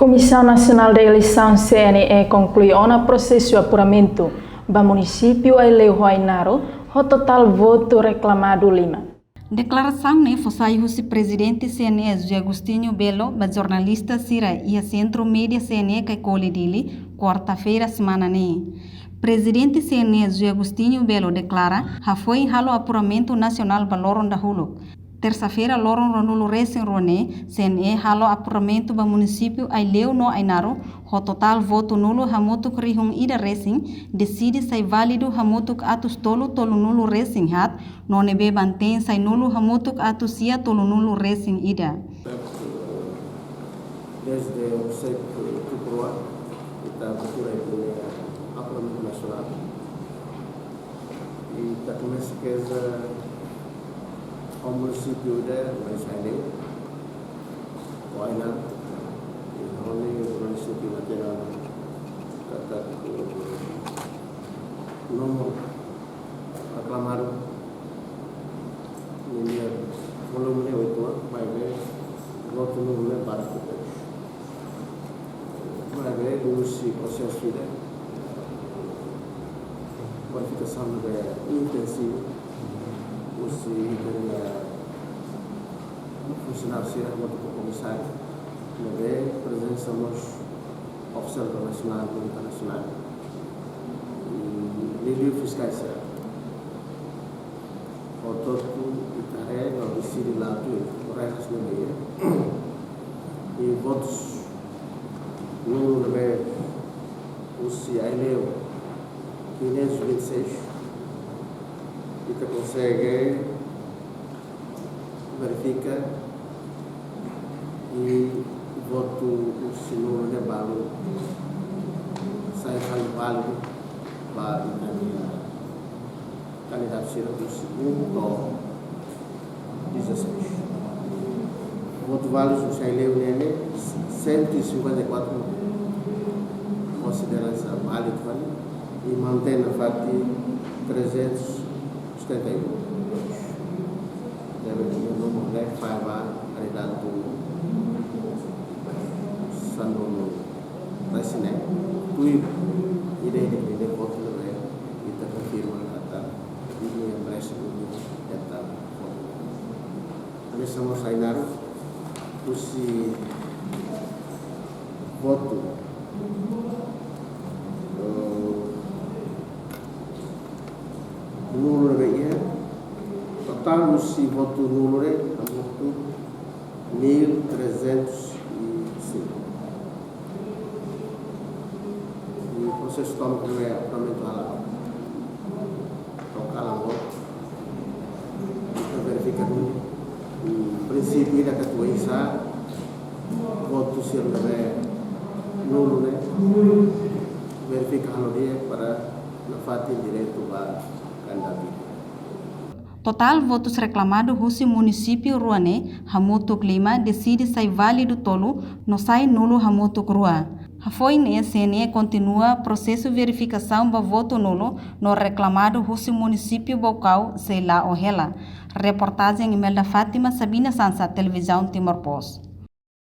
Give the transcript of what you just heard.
Comissão Nacional de Eleição CNE concluiu o processo de apuramento do município de Leu Ainaro, o total voto reclamado Lima. Declaração foi o presidente CNE José Agostinho Belo, a jornalista Cira e a Centro Média CNE que colhe dele, quarta-feira semana Presidente CNE José Agostinho Belo declara que foi o apuramento nacional para Loron da Hulu. Terça-feira, Loron Ronulo Racing Rone, CNE halo apuramento do município Aileu no Ainaro, o total voto nulo hamutuk rihung ida Racing, decide sai válido hamutuk atus tolu nulo Racing hat, no nebe bantém sai nulo hamutuk atus sia tolu nulo Racing ida. Desde o CEP Tuproa, kita berkurai punya apuramento nasional. E kita começa que ao município de Aileu, o Ainaro, onde o município nacional kata nomor reclamaram ini volume itu vai ver voto nulo para vai ver o processo de verificação intensiva os funcionários do comissário, na presença dos observadores nacional e internacional e líder fiscais. O todo itare no decide lá do resto do dia e votos no lugar os Aileu 526 e que consegue verificar e voto o senhor de balo sai válido para a candidatura do segundo ou 16. Voto válido do Aileu nele 154 considera-se válido e mantém a FATI 371. Deve ter um número de faiva realidade do Sandono Racine. Tudo ideia de voto e está confirmando que ini yang berhasil data. Kami sama Ainaro usi voto nulo ya total usi voto nulo hamutu 1.305 e o processo toma que é apuramento halal tocar a voto kita verifica dulu o princípio da catuaisa voto se nulo verifica halal dia para levatin direito para candidato. Total votos reclamados o município Ruane, Hamutuk Lima, decide sai válido tolo, não sai nulo Hamutuk Rua. Foi ne CNE continua processo de verificação do voto nulo no reclamado o município Bocau, sei lá o Hela. Reportagem Imelda Fátima, Sabina Sansa, Televisão Timor Post.